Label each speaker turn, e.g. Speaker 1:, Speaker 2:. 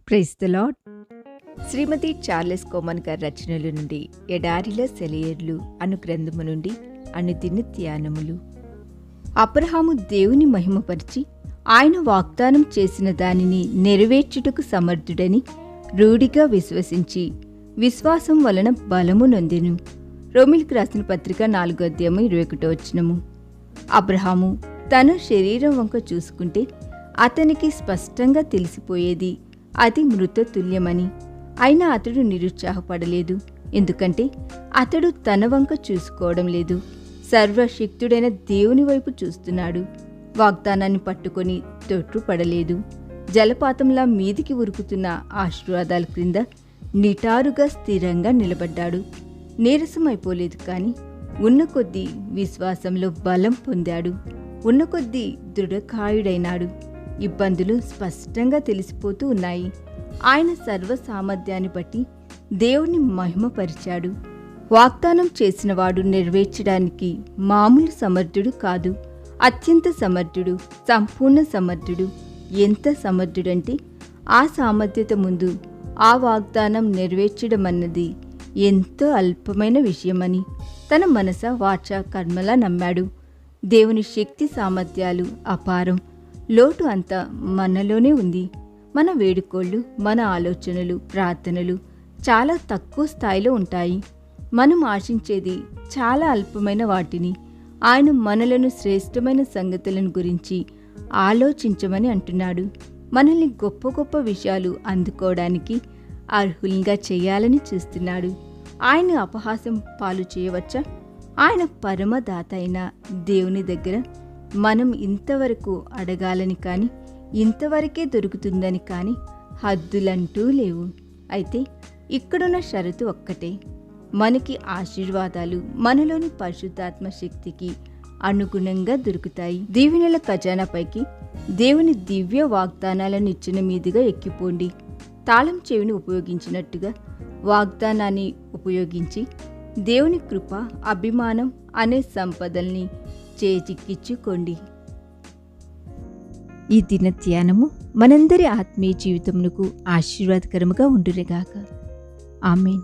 Speaker 1: Praise the Lord. Shrimati Charles Cowman గారి రచనల నుండి ఎడారిలో సెలయేర్లు అను గ్రంథము నుండి అనుదిన ధ్యానములు. అబ్రహాము దేవుని మహిమపరిచి ఆయన వాగ్దానం చేసిన దానిని నెరవేర్చుటకు సమర్థుడని రూఢిగా విశ్వసించి విశ్వాసం వలన బలము నొందెను. రోమిలికి రాసిన పత్రిక 4:21. అబ్రహాము తన శరీరం వంక చూసుకుంటే అతనికి స్పష్టంగా తెలిసిపోయేది అది మృతతుల్యమని. అయినా అతడు నిరుత్సాహపడలేదు, ఎందుకంటే అతడు తన వంక చూసుకోవడం లేదు, సర్వశక్తుడైన దేవుని వైపు చూస్తున్నాడు. వాగ్దానాన్ని పట్టుకొని తొట్టుపడలేదు. జలపాతంలా మీదికి ఉరుకుతున్న ఆశీర్వాదాల క్రింద నిటారుగా స్థిరంగా నిలబడ్డాడు. నీరసమైపోలేదు, కానీ ఉన్న కొద్దీ విశ్వాసంలో బలం పొందాడు, ఉన్న కొద్దీ దృఢకాయుడైనాడు. ఇబ్బందులు స్పష్టంగా తెలిసిపోతూ ఉన్నాయి. ఆయన సర్వ సామర్థ్యాన్ని బట్టి దేవుని మహిమపరిచాడు. వాగ్దానం చేసినవాడు నెరవేర్చడానికి మామూలు సమర్థుడు కాదు, అత్యంత సమర్థుడు, సంపూర్ణ సమర్థుడు. ఎంత సమర్థుడంటే ఆ సామర్థ్యత ముందు ఆ వాగ్దానం నెరవేర్చడం అన్నది ఎంతో అల్పమైన విషయమని తన మనస వాచ కర్మలా నమ్మాడు. దేవుని శక్తి సామర్థ్యాలు అపారం. లోటు అంతా మనలోనే ఉంది. మన వేడుకోళ్ళు, మన ఆలోచనలు, ప్రార్థనలు చాలా తక్కువ స్థాయిలో ఉంటాయి. మనం ఆశించేది చాలా అల్పమైన వాటిని. ఆయన మనలను శ్రేష్టమైన సంగతులను గురించి ఆలోచించమని అంటున్నాడు. మనల్ని గొప్ప గొప్ప విషయాలు అందుకోవడానికి అర్హులంగా చేయాలని చూస్తున్నాడు. ఆయన అపహాసం పాలు చేయవచ్చా? ఆయన పరమదాత అయిన దేవుని దగ్గర మనం ఇంతవరకు అడగాలని కానీ, ఇంతవరకే దొరుకుతుందని కానీ హద్దులంటూ లేవు. అయితే ఇక్కడున్న షరతు ఒక్కటే, మనకి ఆశీర్వాదాలు మనలోని పరిశుద్ధాత్మ శక్తికి అనుగుణంగా దొరుకుతాయి. దీవెనల ఖజానాపైకి దేవుని దివ్య వాగ్దానాలను ఇచ్చిన మీదుగా ఎక్కిపోండి. తాళం చెవిని ఉపయోగించినట్టుగా వాగ్దానాన్ని ఉపయోగించి దేవుని కృప, అభిమానం అనే సంపదల్ని చేజిక్కించుకోండి. ఈ దిన ధ్యానము మనందరి ఆత్మీయ జీవితమునకు ఆశీర్వాదకరముగా ఉండునుగాక. ఆమేన్.